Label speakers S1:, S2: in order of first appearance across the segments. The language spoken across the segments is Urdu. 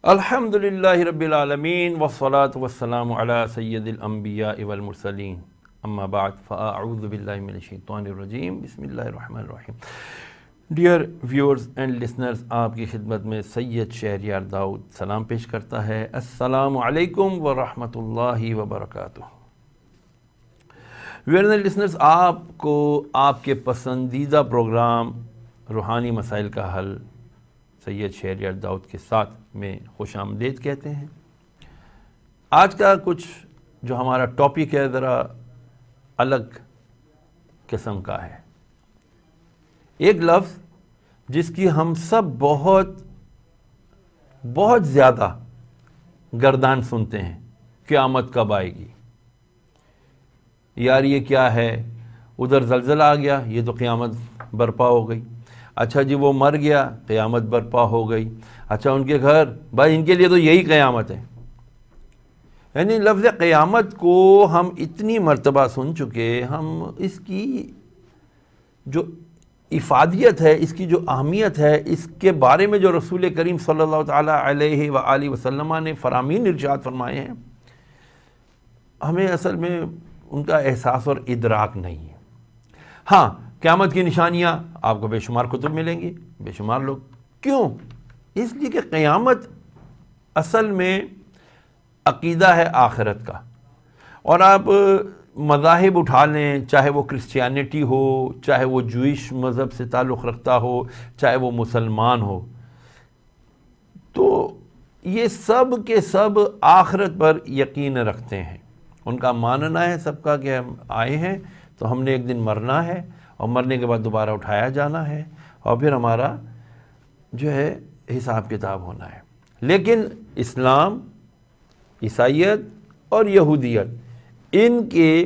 S1: الحمدللہ رب العالمین والصلاة والسلام علی سید الانبیاء والمرسلین اما بعد فاعوذ باللہ من الشیطان الرجیم بسم اللہ الرحمن الرحیم۔ ڈیئر ویورز اینڈ لسنرز، آپ کی خدمت میں سید شہریار داؤد سلام پیش کرتا ہے۔ السلام علیکم ورحمۃ اللہ وبرکاتہ۔ ویورز اینڈ لسنرز، آپ کو آپ کے پسندیدہ پروگرام روحانی مسائل کا حل سید شہریار داؤد کے ساتھ میں خوش آمدید کہتے ہیں۔ آج کا کچھ جو ہمارا ٹاپک ہے ذرا الگ قسم کا ہے۔ ایک لفظ جس کی ہم سب بہت زیادہ گردان سنتے ہیں، قیامت کب آئے گی؟ یار یہ کیا ہے؟ ادھر زلزلہ آ گیا، یہ تو قیامت برپا ہو گئی۔ اچھا جی وہ مر گیا، قیامت برپا ہو گئی۔ اچھا ان کے گھر، بھائی ان کے لیے تو یہی قیامت ہے۔ یعنی لفظ قیامت کو ہم اتنی مرتبہ سن چکے، ہم اس کی جو افادیت ہے، اس کی جو اہمیت ہے، اس کے بارے میں جو رسول کریم صلی اللہ تعالیٰ علیہ وآلہ وسلم نے فرامین ارشاد فرمائے ہیں، ہمیں اصل میں ان کا احساس اور ادراک نہیں ہے۔ ہاں، قیامت کی نشانیاں آپ کو بے شمار کتب ملیں گی، بے شمار لوگ۔ کیوں؟ اس لیے کہ قیامت اصل میں عقیدہ ہے آخرت کا۔ اور آپ مذاہب اٹھا لیں، چاہے وہ کرسچینٹی ہو، چاہے وہ جوئش مذہب سے تعلق رکھتا ہو، چاہے وہ مسلمان ہو، تو یہ سب کے سب آخرت پر یقین رکھتے ہیں۔ ان کا ماننا ہے سب کا کہ ہم آئے ہیں تو ہم نے ایک دن مرنا ہے، اور مرنے کے بعد دوبارہ اٹھایا جانا ہے، اور پھر ہمارا جو ہے حساب کتاب ہونا ہے۔ لیکن اسلام، عیسائیت اور یہودیت، ان کے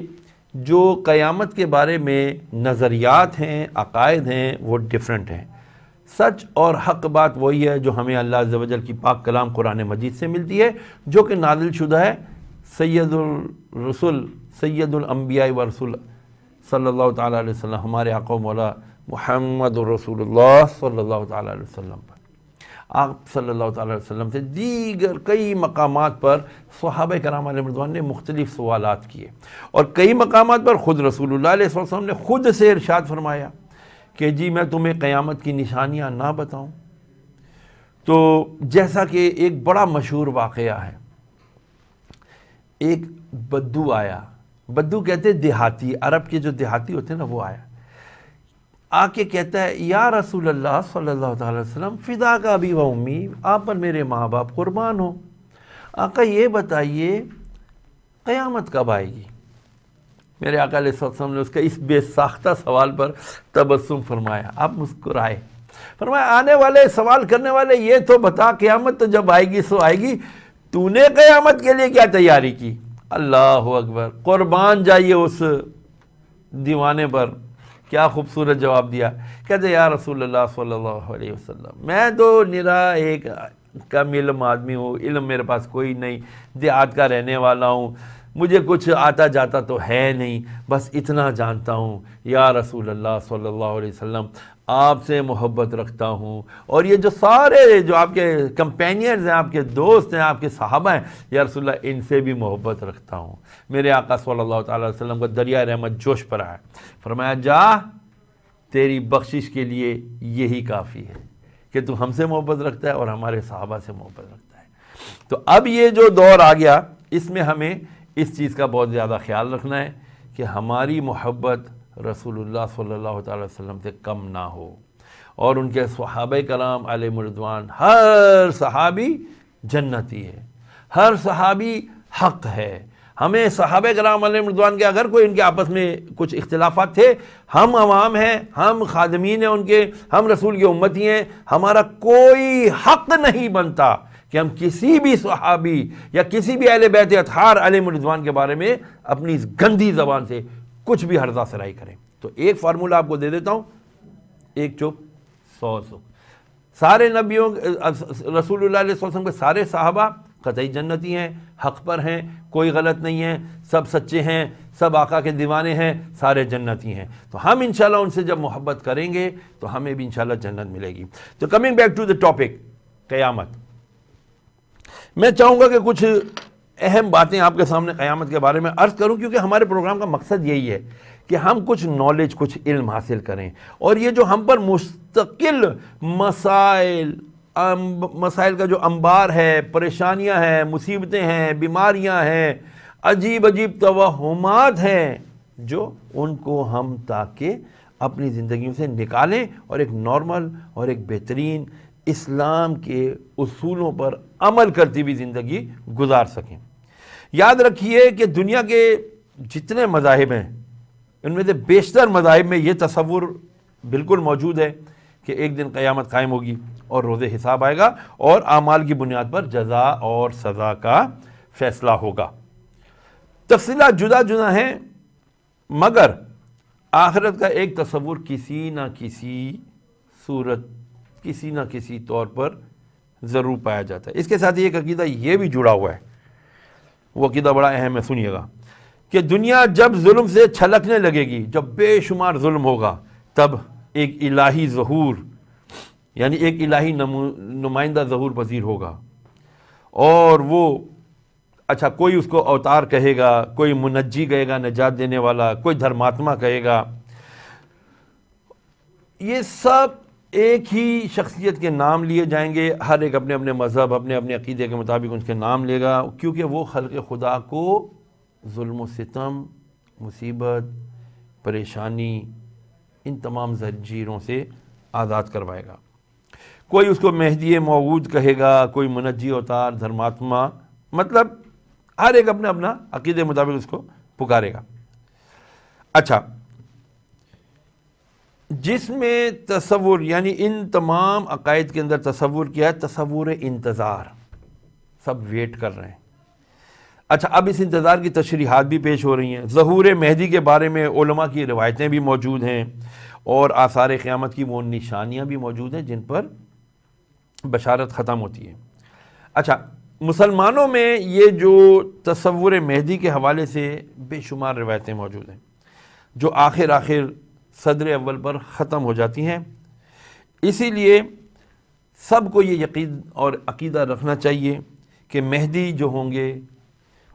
S1: جو قیامت کے بارے میں نظریات ہیں، عقائد ہیں، وہ ڈیفرنٹ ہیں۔ سچ اور حق بات وہی ہے جو ہمیں اللہ عز و جل کی پاک کلام قرآن مجید سے ملتی ہے، جو کہ نازل شدہ ہے سید الرسل، سید الانبیاء ورسول صلی اللہ تعالیٰ علیہ وسلم، ہمارے آقا و مولا محمد رسول اللہ صلی اللہ تعالیٰ علیہ وسلم پر۔ آپ صلی اللہ تعالیٰ علیہ وسلم سے دیگر کئی مقامات پر صحابہ کرام علیہ رضوان نے مختلف سوالات کیے، اور کئی مقامات پر خود رسول اللہ علیہ وسلم نے خود سے ارشاد فرمایا کہ جی میں تمہیں قیامت کی نشانیاں نہ بتاؤں؟ تو جیسا کہ ایک بڑا مشہور واقعہ ہے، ایک بدو آیا، بدو کہتے دیہاتی، عرب کے جو دیہاتی ہوتے ہیں نا، وہ آیا، آ کے کہتا ہے یا رسول اللہ صلی اللہ تعالی وسلم فدا کا ابی و امی، آپ پر میرے ماں باپ قربان ہو، آقا یہ بتائیے قیامت کب آئے گی؟ میرے آقا علیہ السلام نے اس کا اس بے ساختہ سوال پر تبسم فرمایا، آپ مسکرائے، فرمایا آنے والے سوال کرنے والے یہ تو بتا، قیامت تو جب آئے گی سو آئے گی، تو نے قیامت کے لیے کیا تیاری کی؟ اللہ اکبر، قربان جائیے اس دیوانے پر۔ کیا خوبصورت جواب دیا، کہتے یا رسول اللہ صلی اللہ علیہ وسلم میں تو نرا ایک کم علم آدمی ہوں، علم میرے پاس کوئی نہیں، دیہات کا رہنے والا ہوں، مجھے کچھ آتا جاتا تو ہے نہیں، بس اتنا جانتا ہوں یا رسول اللہ صلی اللہ علیہ وسلم آپ سے محبت رکھتا ہوں، اور یہ جو سارے جو آپ کے کمپینینز ہیں، آپ کے دوست ہیں، آپ کے صحابہ ہیں، یا رسول اللہ ان سے بھی محبت رکھتا ہوں۔ میرے آقا صلی اللہ تعالیٰ علیہ وسلم کا دریا رحمت جوش پر آیا، فرمایا جا تیری بخشش کے لیے یہی کافی ہے کہ تو ہم سے محبت رکھتا ہے اور ہمارے صحابہ سے محبت رکھتا ہے۔ تو اب یہ جو دور آ گیا، اس میں ہمیں اس چیز کا بہت زیادہ خیال رکھنا ہے کہ ہماری محبت رسول اللہ صلی اللہ تعالی وسلم سے کم نہ ہو، اور ان کے صحابہ کرام علیہ رضوان، ہر صحابی جنتی ہے، ہر صحابی حق ہے۔ ہمیں صحابہ کرام علیہ رضوان کے اگر کوئی ان کے آپس میں کچھ اختلافات تھے، ہم عوام ہیں، ہم خادمین ہیں ان کے، ہم رسول کی امتی ہیں، ہمارا کوئی حق نہیں بنتا کہ ہم کسی بھی صحابی یا کسی بھی اہل بیت اطہار علیہ رضوان کے بارے میں اپنی اس گندی زبان سے کچھ بھی ہرزہ سرائی کریں۔ تو ایک فارمولہ آپ کو دے دیتا ہوں، ایک چپ 100 سکھ۔ سارے نبیوں رسول اللہ علیہ وسلم کے سارے صحابہ قطعی جنتی ہیں، حق پر ہیں، کوئی غلط نہیں ہے، سب سچے ہیں، سب آقا کے دیوانے ہیں، سارے جنتی ہیں۔ تو ہم انشاءاللہ ان سے جب محبت کریں گے تو ہمیں بھی انشاءاللہ جنت ملے گی۔ تو coming back to the topic قیامت، میں چاہوں گا کہ کچھ اہم باتیں آپ کے سامنے قیامت کے بارے میں عرض کروں، کیونکہ ہمارے پروگرام کا مقصد یہی ہے کہ ہم کچھ نالج، کچھ علم حاصل کریں، اور یہ جو ہم پر مستقل مسائل کا جو انبار ہے، پریشانیاں ہیں، مصیبتیں ہیں، بیماریاں ہیں، عجیب عجیب توہمات ہیں، جو ان کو ہم تاکہ اپنی زندگیوں سے نکالیں اور ایک نارمل اور ایک بہترین اسلام کے اصولوں پر عمل کرتی ہوئی زندگی گزار سکیں۔ یاد رکھیے کہ دنیا کے جتنے مذاہب ہیں ان میں سے بیشتر مذاہب میں یہ تصور بالکل موجود ہے کہ ایک دن قیامت قائم ہوگی اور روز حساب آئے گا اور اعمال کی بنیاد پر جزا اور سزا کا فیصلہ ہوگا۔ تفصیلات جدا جدا ہیں، مگر آخرت کا ایک تصور کسی نہ کسی صورت، کسی نہ کسی طور پر ضرور پایا جاتا ہے۔ اس کے ساتھ ایک عقیدہ یہ بھی جڑا ہوا ہے، وہ عقیدہ بڑا اہم ہے، سنیے گا، کہ دنیا جب ظلم سے چھلکنے لگے گی، جب بے شمار ظلم ہوگا، تب ایک الہی ظہور، یعنی ایک الہی نمائندہ ظہور پذیر ہوگا، اور وہ اچھا کوئی اس کو اوتار کہے گا، کوئی منجی کہے گا، نجات دینے والا، کوئی دھرماتما کہے گا، یہ سب ایک ہی شخصیت کے نام لیے جائیں گے، ہر ایک اپنے اپنے مذہب، اپنے اپنے عقیدے کے مطابق ان کے نام لے گا، کیونکہ وہ خلق خدا کو ظلم و ستم، مصیبت، پریشانی، ان تمام زنجیروں سے آزاد کروائے گا۔ کوئی اس کو مہدی موعود کہے گا، کوئی منجی اوتار، دھرماتما، مطلب ہر ایک اپنا اپنا عقیدے مطابق اس کو پکارے گا۔ اچھا، جس میں تصور، یعنی ان تمام عقائد کے اندر تصور کیا ہے، تصور انتظار، سب ویٹ کر رہے ہیں۔ اچھا، اب اس انتظار کی تشریحات بھی پیش ہو رہی ہیں۔ ظہور مہدی کے بارے میں علماء کی روایتیں بھی موجود ہیں، اور آثار قیامت کی وہ نشانیاں بھی موجود ہیں جن پر بشارت ختم ہوتی ہے۔ اچھا، مسلمانوں میں یہ جو تصور مہدی کے حوالے سے بے شمار روایتیں موجود ہیں، جو آخر صدر اول پر ختم ہو جاتی ہیں۔ اسی لیے سب کو یہ یقین اور عقیدہ رکھنا چاہیے کہ مہدی جو ہوں گے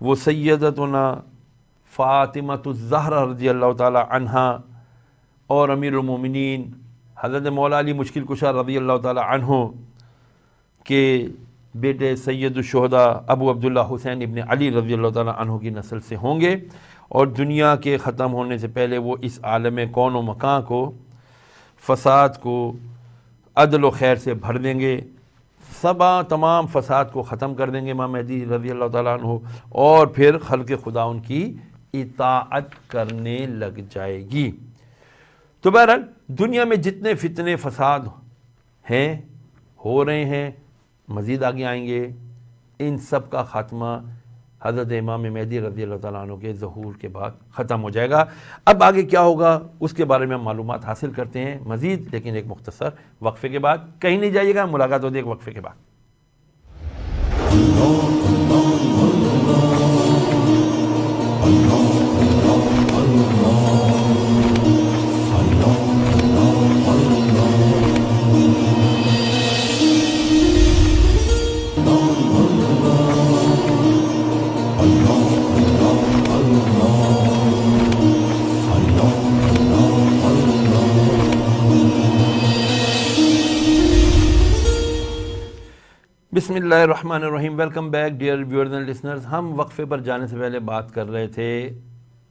S1: وہ سیدتنا فاطمہ الزہرا رضی اللہ تعالی عنہا اور امیر المومنین حضرت مولا علی مشکل کشا رضی اللہ تعالی عنہ کے بیٹے سید الشہداء ابو عبداللہ حسین ابن علی رضی اللہ تعالی عنہ کی نسل سے ہوں گے، اور دنیا کے ختم ہونے سے پہلے وہ اس عالم کون و مکان کو، فساد کو عدل و خیر سے بھر دیں گے، تمام فساد کو ختم کر دیں گے امام مہدی رضی اللہ تعالیٰ عنہ، اور پھر خلق خدا ان کی اطاعت کرنے لگ جائے گی۔ تو بہرحال دنیا میں جتنے فتنے فساد ہیں، ہو رہے ہیں، مزید آگے آئیں گے، ان سب کا خاتمہ حضرت امام مہدی رضی اللہ تعالیٰ عنہ کے ظہور کے بعد ختم ہو جائے گا۔ اب آگے کیا ہوگا اس کے بارے میں ہم معلومات حاصل کرتے ہیں مزید، لیکن ایک مختصر وقفے کے بعد۔ کہیں نہیں جائیے گا، ملاقات ہوتی ہے ایک وقفے کے بعد۔ بسم اللہ الرحمن الرحیم، welcome back dear viewers and listeners. ہم وقفے پر جانے سے پہلے بات کر رہے تھے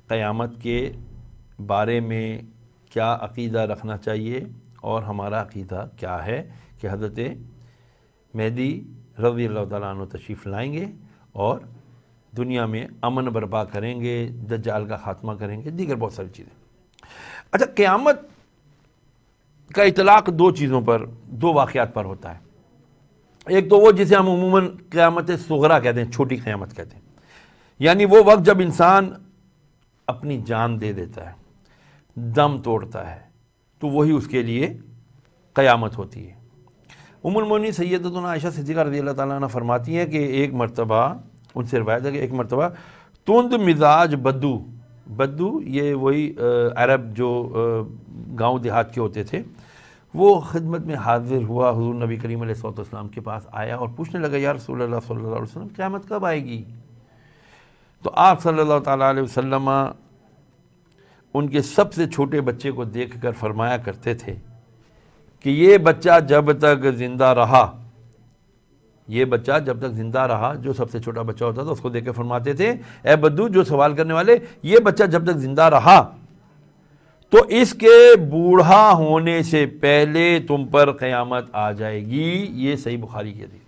S1: قیامت کے بارے میں کیا عقیدہ رکھنا چاہیے، اور ہمارا عقیدہ کیا ہے کہ حضرت مہدی رضی اللہ تعالیٰ عنہ تشریف لائیں گے اور دنیا میں امن برپا کریں گے، دجال کا خاتمہ کریں گے، دیگر بہت ساری چیزیں۔ اچھا، قیامت کا اطلاق دو چیزوں پر، دو واقعات پر ہوتا ہے۔ ایک تو وہ جسے ہم عموماً قیامت صغریٰ کہتے ہیں، چھوٹی قیامت کہتے ہیں، یعنی وہ وقت جب انسان اپنی جان دے دیتا ہے، دم توڑتا ہے، تو وہی اس کے لیے قیامت ہوتی ہے۔ ام المومنین سیدتنا عائشہ صدیقہ رضی اللہ تعالیٰ عنہ فرماتی ہیں کہ ایک مرتبہ ان سے روایت ہے کہ ایک مرتبہ تند مزاج بدو یہ وہی عرب جو گاؤں دیہات کے ہوتے تھے، وہ خدمت میں حاضر ہوا، حضور نبی کریم علیہ الصلوۃ والسلام کے پاس آیا اور پوچھنے لگا یا رسول اللہ صلی اللہ علیہ وسلم قیامت کب آئے گی؟ تو آپ صلی اللہ تعالیٰ علیہ وسلم ان کے سب سے چھوٹے بچے کو دیکھ کر فرمایا کرتے تھے کہ یہ بچہ جب تک زندہ رہا، یہ بچہ جب تک زندہ رہا، جو سب سے چھوٹا بچہ ہوتا تھا اس کو دیکھ کے فرماتے تھے اے بدو جو سوال کرنے والے، یہ بچہ جب تک زندہ رہا تو اس کے بوڑھا ہونے سے پہلے تم پر قیامت آ جائے گی۔ یہ صحیح بخاری کی حدیث۔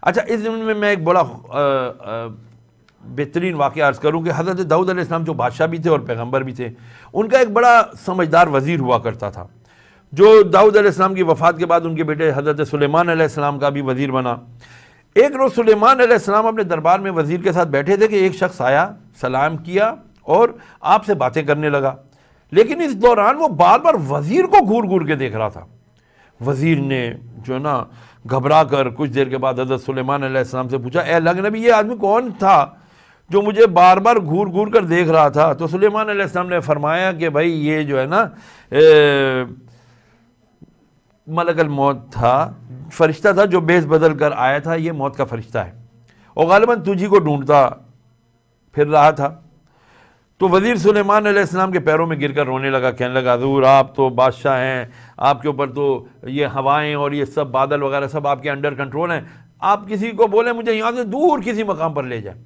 S1: اچھا، اس ضمن میں ایک بڑا بہترین واقعہ عرض کروں کہ حضرت داؤد علیہ السلام جو بادشاہ بھی تھے اور پیغمبر بھی تھے، ان کا ایک بڑا سمجھدار وزیر ہوا کرتا تھا، جو داؤد علیہ السلام کی وفات کے بعد ان کے بیٹے حضرت سلیمان علیہ السلام کا بھی وزیر بنا۔ ایک روز سلیمان علیہ السلام اپنے دربار میں وزیر کے ساتھ بیٹھے تھے کہ ایک شخص آیا، سلام کیا اور آپ سے باتیں کرنے لگا، لیکن اس دوران وہ بار بار وزیر کو گھور گھور کے دیکھ رہا تھا۔ وزیر نے جو ہے نا گھبرا کر کچھ دیر کے بعد حضرت سلیمان علیہ السلام سے پوچھا اے اللہ کے نبی، یہ آدمی کون تھا جو مجھے بار بار گھور گھور کر دیکھ رہا تھا؟ تو سلیمان علیہ السلام نے فرمایا کہ بھائی یہ جو ہے نا ملک الموت تھا، فرشتہ تھا جو بیس بدل کر آیا تھا، یہ موت کا فرشتہ ہے اور غالباً تجھی کو ڈھونڈتا پھر رہا تھا۔ تو وزیر سلیمان علیہ السلام کے پیروں میں گر کر رونے لگا، کہنے لگا حضور آپ تو بادشاہ ہیں، آپ کے اوپر تو یہ ہوائیں اور یہ سب بادل وغیرہ سب آپ کے انڈر کنٹرول ہیں، آپ کسی کو بولیں مجھے یہاں سے دور کسی مقام پر لے جائیں۔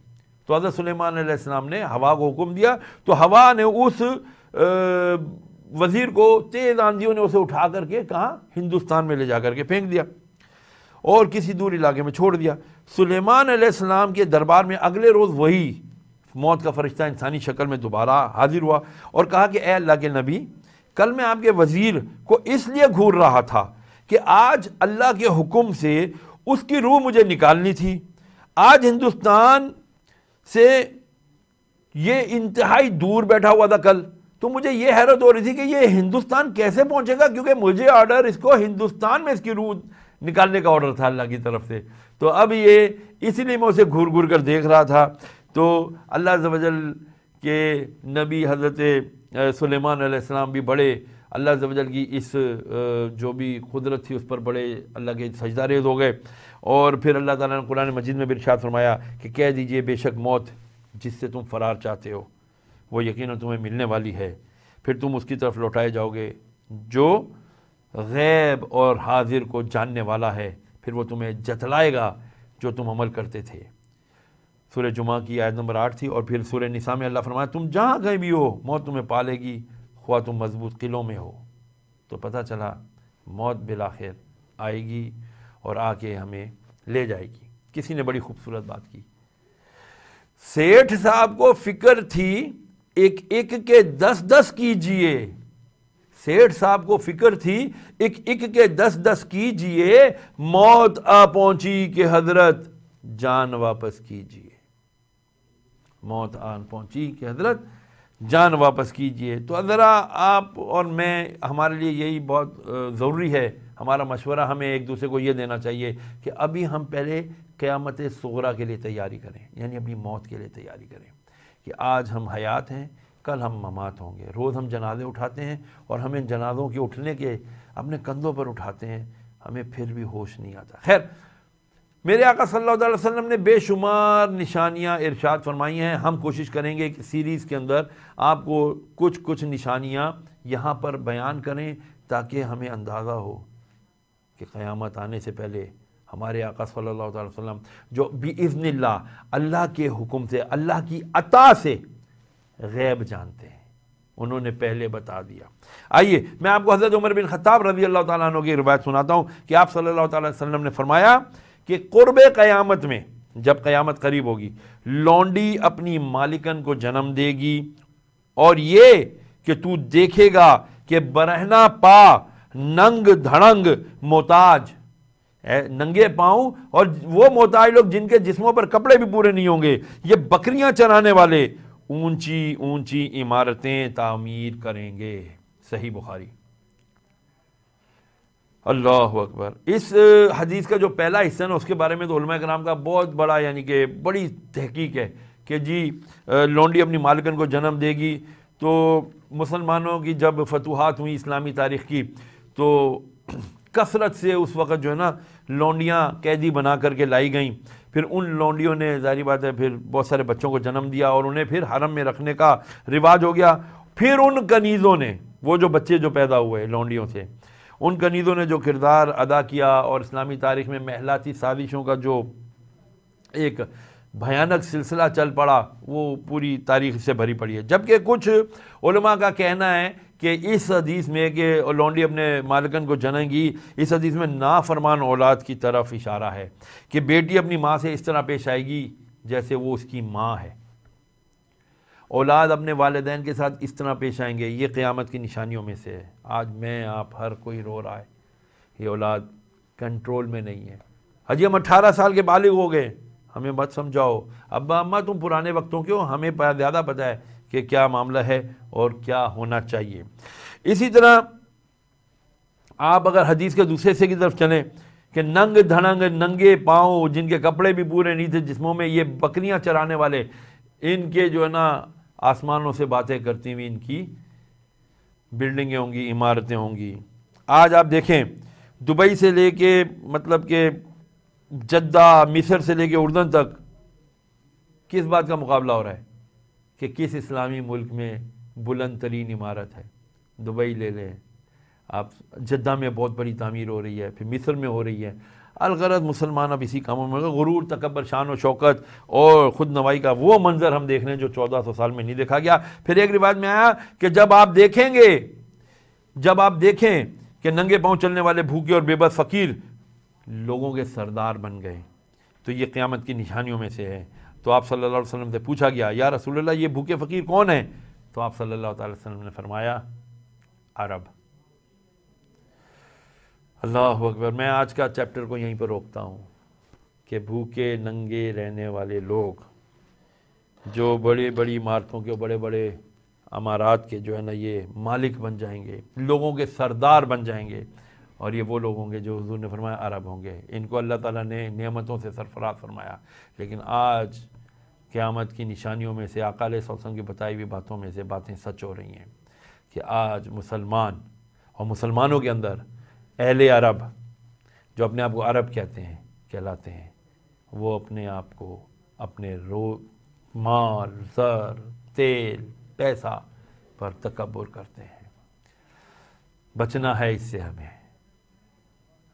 S1: تو حضرت سلیمان علیہ السلام نے ہوا کو حکم دیا، تو ہوا نے اس وزیر کو تیز آندھیوں نے اسے اٹھا کر کے کہاں؟ ہندوستان میں لے جا کر کے پھینک دیا اور کسی دور علاقے میں چھوڑ دیا۔ سلیمان علیہ السلام کے دربار میں اگلے روز وہی موت کا فرشتہ انسانی شکل میں دوبارہ حاضر ہوا اور کہا کہ اے اللہ کے نبی، کل میں آپ کے وزیر کو اس لیے گھور رہا تھا کہ آج اللہ کے حکم سے اس کی روح مجھے نکالنی تھی، آج ہندوستان سے یہ انتہائی دور بیٹھا ہوا تھا کل، تو مجھے یہ حیرت ہو رہی تھی کہ یہ ہندوستان کیسے پہنچے گا، کیونکہ مجھے آرڈر اس کو ہندوستان میں اس کی روح نکالنے کا آرڈر تھا اللہ کی طرف سے، تو اب یہ اسی لیے میں اسے گھور گھور کر دیکھ رہا تھا۔ تو اللہ عز و جل کے نبی حضرت سلیمان علیہ السلام بھی بڑے اللہ عز و جل کی اس جو بھی قدرت تھی اس پر بڑے اللہ کے سجدہ ریز ہو گئے، اور پھر اللہ تعالیٰ نے قرآن مجید میں بھی ارشاد فرمایا کہ کہہ دیجئے بے شک موت جس سے تم فرار چاہتے ہو وہ یقیناً تمہیں ملنے والی ہے، پھر تم اس کی طرف لوٹائے جاؤ گے جو غیب اور حاضر کو جاننے والا ہے، پھر وہ تمہیں جتلائے گا جو تم عمل کرتے تھے۔ سورہ جمعہ کی آیت نمبر 8 تھی، اور پھر سورہ نساء میں اللہ فرمایا تم جہاں کہیں بھی ہو موت تمہیں پالے گی، خواہ تم مضبوط قلعوں میں ہو۔ تو پتہ چلا موت بالآخر آئے گی اور آ کے ہمیں لے جائے گی۔ کسی نے بڑی خوبصورت بات کی، سیٹھ صاحب کو فکر تھی ایک ایک کے 10 کیجئے، سیٹھ صاحب کو فکر تھی ایک ایک کے 10 کیجئے، موت آ پہنچی کہ حضرت جان واپس کیجئے، موت آن پہنچی کہ حضرت جان واپس کیجئے۔ تو ذرا آپ اور میں، ہمارے لیے یہی بہت ضروری ہے، ہمارا مشورہ ہمیں ایک دوسرے کو یہ دینا چاہیے کہ ابھی ہم پہلے قیامت صغریٰ کے لیے تیاری کریں، یعنی اپنی موت کے لیے تیاری کریں کہ آج ہم حیات ہیں، کل ہم ممات ہوں گے۔ روز ہم جنازے اٹھاتے ہیں اور ہمیں جنازوں کے اٹھنے کے اپنے کندھوں پر اٹھاتے ہیں، ہمیں پھر بھی ہوش نہیں آتا۔ خیر، میرے آقا صلی اللہ علیہ وسلم نے بے شمار نشانیاں ارشاد فرمائی ہیں، ہم کوشش کریں گے کہ سیریز کے اندر آپ کو کچھ نشانیاں یہاں پر بیان کریں تاکہ ہمیں اندازہ ہو کہ قیامت آنے سے پہلے ہمارے آقا صلی اللہ علیہ وسلم جو بِإِذْنِ اللہ، اللہ کے حکم سے، اللہ کی عطا سے غیب جانتے ہیں، انہوں نے پہلے بتا دیا۔ آئیے میں آپ کو حضرت عمر بن خطاب رضی اللہ تعالیٰ عنہ کی روایت سناتا ہوں کہ آپ صلی اللہ علیہ وسلم نے فرمایا کہ قرب قیامت میں، جب قیامت قریب ہوگی، لونڈی اپنی مالکن کو جنم دے گی، اور یہ کہ تو دیکھے گا کہ برہنہ پا، ننگ دھڑنگ محتاج، ننگے پاؤں اور وہ محتاج لوگ جن کے جسموں پر کپڑے بھی پورے نہیں ہوں گے، یہ بکریاں چرانے والے اونچی اونچی عمارتیں تعمیر کریں گے۔ صحیح بخاری۔ اللہ اکبر۔ اس حدیث کا جو پہلا حصہ نا اس کے بارے میں تو علماء کرام کا بہت بڑا یعنی کہ بڑی تحقیق ہے کہ جی لونڈی اپنی مالکن کو جنم دے گی۔ تو مسلمانوں کی جب فتوحات ہوئی اسلامی تاریخ کی تو کثرت سے اس وقت جو ہے نا لونڈیاں قیدی بنا کر کے لائی گئیں، پھر ان لونڈیوں نے ظاہری بات ہے پھر بہت سارے بچوں کو جنم دیا اور انہیں پھر حرم میں رکھنے کا رواج ہو گیا۔ پھر ان کنیزوں نے، وہ جو بچے جو پیدا ہوئے لونڈیوں سے، ان کنیزوں نے جو کردار ادا کیا اور اسلامی تاریخ میں محلاتی سازشوں کا جو ایک بھیانک سلسلہ چل پڑا وہ پوری تاریخ سے بھری پڑی ہے۔ جبکہ کچھ علماء کا کہنا ہے کہ اس حدیث میں کہ لونڈی اپنے مالکن کو جنیں گی، اس حدیث میں نافرمان اولاد کی طرف اشارہ ہے کہ بیٹی اپنی ماں سے اس طرح پیش آئے گی جیسے وہ اس کی ماں ہے، اولاد اپنے والدین کے ساتھ اس طرح پیش آئیں گے۔ یہ قیامت کی نشانیوں میں سے ہے۔ آج میں آپ ہر کوئی رو رہا ہے، یہ اولاد کنٹرول میں نہیں ہے۔ حجی ہم 18 سال کے بالغ ہو گئے، ہمیں مت سمجھاؤ ابا اماں تم پرانے وقتوں کے ہو، ہمیں زیادہ پتہ ہے کہ کیا معاملہ ہے اور کیا ہونا چاہیے۔ اسی طرح آپ اگر حدیث کے دوسرے حصے کی طرف چلیں کہ ننگ دھڑنگ ننگے پاؤں جن کے کپڑے بھی پورے نہیں تھے جسموں میں، یہ بکریاں چرانے والے، ان کے جو ہے نا آسمانوں سے باتیں کرتی ہوئی ان کی بلڈنگیں ہوں گی، عمارتیں ہوں گی۔ آج آپ دیکھیں دبئی سے لے کے مطلب کہ جدہ، مصر سے لے کے اردن تک کس بات کا مقابلہ ہو رہا ہے کہ کس اسلامی ملک میں بلند ترین عمارت ہے۔ دبئی لے لیں آپ، جدہ میں بہت بڑی تعمیر ہو رہی ہے، پھر مصر میں ہو رہی ہے۔ الغرض مسلمان اب اسی کاموں میں غرور، تکبر، شان و شوکت اور خود نوائی کا وہ منظر ہم دیکھ رہے ہیں جو 1400 سال میں نہیں دیکھا گیا۔ پھر ایک روایت میں آیا کہ جب آپ دیکھیں کہ ننگے پاؤں چلنے والے بھوکے اور بے بس فقیر لوگوں کے سردار بن گئے تو یہ قیامت کی نشانیوں میں سے ہے۔ تو آپ صلی اللہ علیہ وسلم سے پوچھا گیا یا رسول اللہ یہ بھوکے فقیر کون ہیں؟ تو آپ صلی اللہ تعالی وسلم نے فرمایا عرب۔ اللہ اکبر۔ میں آج کا چیپٹر کو یہیں پر روکتا ہوں کہ بھوکے ننگے رہنے والے لوگ جو بڑی بڑی عمارتوں کے، بڑے بڑے عمارات کے جو ہے نا یہ مالک بن جائیں گے، لوگوں کے سردار بن جائیں گے، اور یہ وہ لوگ ہوں گے جو حضور نے فرمایا عرب ہوں گے۔ ان کو اللہ تعالیٰ نے نعمتوں سے سرفراز فرمایا، لیکن آج قیامت کی نشانیوں میں سے، آقا علیہ الصلوۃ والسلام کی بتائی ہوئی باتوں میں سے باتیں سچ ہو رہی ہیں کہ آج مسلمان اور مسلمانوں کے اندر اہل عرب جو اپنے آپ کو عرب کہلاتے ہیں، وہ اپنے آپ کو اپنے مال، زر، تیل، پیسہ پر تکبر کرتے ہیں۔ بچنا ہے اس سے ہمیں۔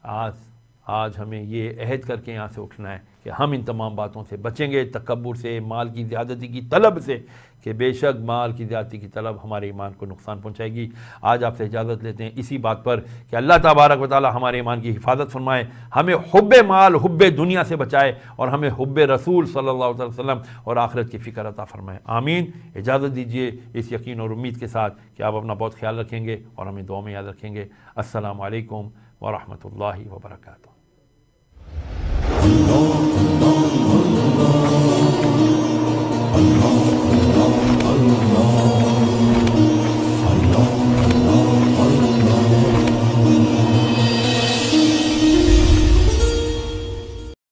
S1: آج ہمیں یہ عہد کر کے یہاں سے اٹھنا ہے کہ ہم ان تمام باتوں سے بچیں گے، تکبر سے، مال کی زیادتی کی طلب سے، کہ بے شک مال کی زیادتی کی طلب ہمارے ایمان کو نقصان پہنچائے گی۔ آج آپ سے اجازت لیتے ہیں اسی بات پر کہ اللہ تبارک و تعالی ہمارے ایمان کی حفاظت فرمائے، ہمیں حب مال، حب دنیا سے بچائے، اور ہمیں حب رسول صلی اللہ علیہ وسلم اور آخرت کی فکر عطا فرمائے، آمین۔ اجازت دیجیے اس یقین اور امید کے ساتھ کہ آپ اپنا بہت خیال رکھیں گے اور ہمیں دعا میں یاد رکھیں گے۔ السلام علیکم ورحمۃ اللہ وبرکاتہ۔